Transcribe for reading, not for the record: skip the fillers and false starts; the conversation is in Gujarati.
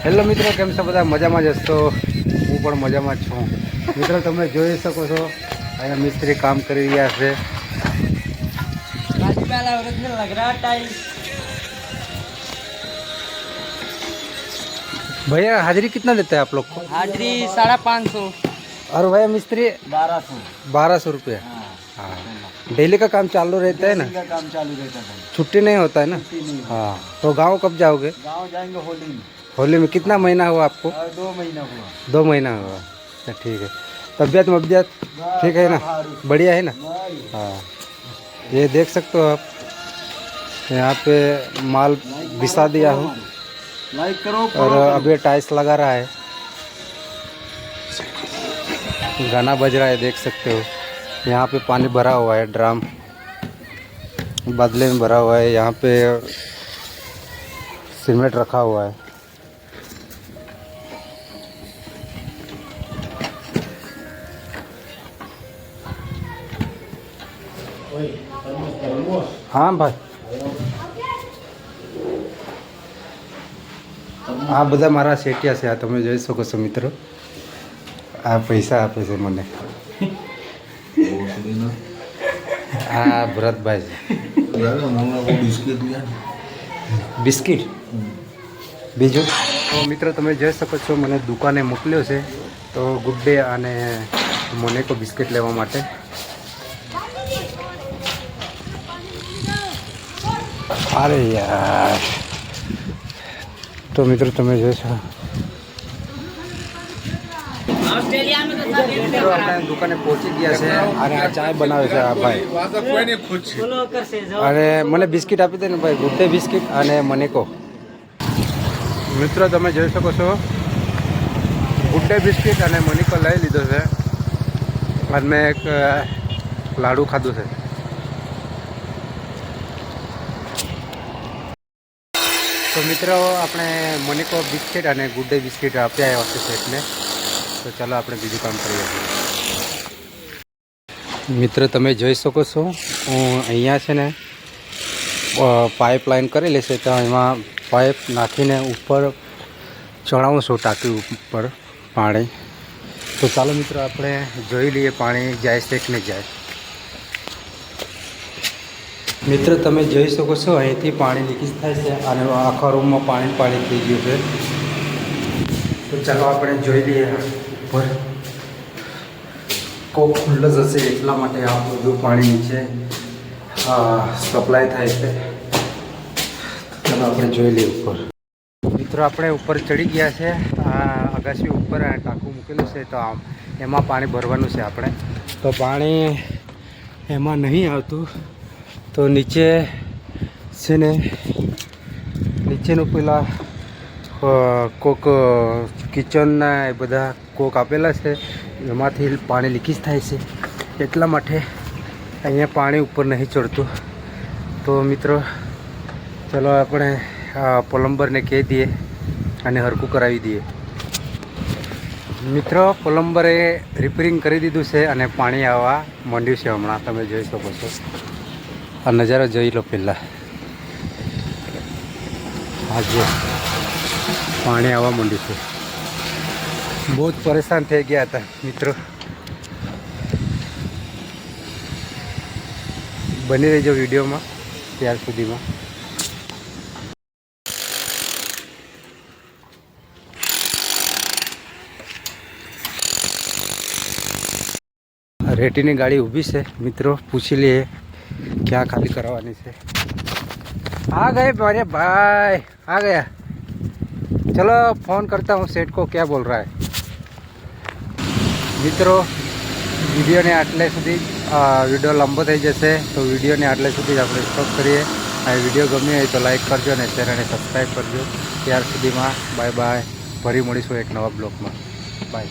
હેલો મિત્રો, કેમ છો બધા? મજામાં જ હશો? હું પણ મજામાં જ છું મિત્રો. તમે જોઈ શકો છો અહીંયા મિસ્ત્રી કામ કરી રહ્યા છે. भैया हाजिरी कितना देते हैं आप लोग को? हाजिरी 550। और भैया मिस्त्री 1200 रुपये। हाँ, डेली का काम चालू रहता है ना? काम चालू रहता है, छुट्टी नहीं होता है ना? हाँ, तो गांव कब जाओगे? गाँव जाएंगे होली में। होली में कितना महीना हुआ आपको? 2 महीना हुआ। 2 महीना हुआ। अच्छा, ठीक है। तबीयत वबीयत ठीक है ना? बढ़िया है ना? हाँ, ये देख सकते हो आप, यहाँ पे माल बिछा दिया हूँ लाइक करो और अभी टाइल्स लगा रहा है। गाना बज रहा है, देख सकते हो। यहाँ पे पानी भरा हुआ है, ड्राम बदले में भरा हुआ है। यहाँ पे सीमेंट रखा हुआ है। हाँ भाई, આ બધા મારા શેઠિયા છે. આ તમે જોઈ શકો છો મિત્રો. આ પૈસા આપે છે મને. આ ભરતભાઈ છે. બિસ્કિટ બીજું તો મિત્રો તમે જોઈ શકો છો, મને દુકાને મોકલ્યો છે તો ગુડ ડે અને મોનેકો બિસ્કિટ લેવા માટે. અરે યાર, તો મિત્રો તમે જોશો આપણે દુકાને પહોંચી ગયા છે અને આ ચાય બનાવે છે આ ભાઈ. અને મને બિસ્કિટ આપી દે ને ભાઈ, ગુડ ડે બિસ્કિટ અને મનેકો. મિત્રો તમે જોઈ શકો છો, ગુડ ડે બિસ્કિટ અને મનેકો લઈ લીધો છે અને મેં એક લાડુ ખાધું છે. તો મિત્રો આપણે મનેકો બિસ્કિટ અને ગુડ ડે બિસ્કિટ આપ્યા વખતે સેટને. તો ચાલો આપણે બીજું કામ કરીએ. મિત્રો તમે જોઈ શકો છો, હું અહીંયા છે ને પાઇપલાઇન કરી લેશે તો એમાં પાઇપ નાખીને ઉપર ચડાવું છું ટાંકી ઉપર પાણી. તો ચાલો મિત્રો આપણે જોઈ લઈએ પાણી જાય છે કે નહીં જાય. મિત્રો તમે જોઈ શકો છો, અહીંથી પાણી લીકેજ થાય છે અને આખા રૂમમાં પાણી થઈ ગયું છે. તો ચાલો આપણે જોઈ લઈએ ઉપર. કોક ખુલ્લો જ હશે એટલા માટે આ બધું પાણી નીચે સપ્લાય થાય છે. ચાલો આપણે જોઈ લઈએ ઉપર. મિત્રો આપણે ઉપર ચડી ગયા છે. આ અગાસી ઉપર ટાંકું મૂકેલું છે તો એમાં પાણી ભરવાનું છે આપણે. તો પાણી એમાં નહીં આવતું તો નીચે છે ને, નીચેનું પેલા કોક કિચનના એ બધા કોક આપેલા છે, એમાંથી પાણી લીકેજ થાય છે. એટલા માટે અહીંયા પાણી ઉપર નહીં ચડતું. તો મિત્રો ચલો આપણે પ્લમ્બરને કહી દઈએ અને હરખું કરાવી દઈએ. મિત્રો પ્લમ્બરે રિપેરિંગ કરી દીધું છે અને પાણી આવવા માંડ્યું છે હમણાં. તમે જોઈ શકો છો, આ નજારો જોઈ લો પહેલાં. આજે પાણી આવવા માંડ્યું છે. બહુ જ પરેશાન થઈ ગયા હતા મિત્રો. બની રહેજો વિડીયોમાં ત્યાર સુધીમાં. રેતીની ગાડી ઊભી છે મિત્રો, પૂછી લઈએ क्या खाली करवानी से. आ गए मेरे भाई, आ गया. चलो फ़ोन करता हूँ सेठ को, क्या बोल रहा है. મિત્રો વિડીયોને આટલે સુધી વિડીયો લાંબો થઈ જશે તો વિડીયોને આટલે સુધી જ આપણે સ્ટોપ કરીએ. આ વિડીયો ગમ્યો હોય તો લાઈક કરજો અને શેર અને સબસ્ક્રાઈબ કરજો. ત્યાર સુધીમાં બાય બાય. ફરી મળીશું એક નવા બ્લોગમાં. બાય.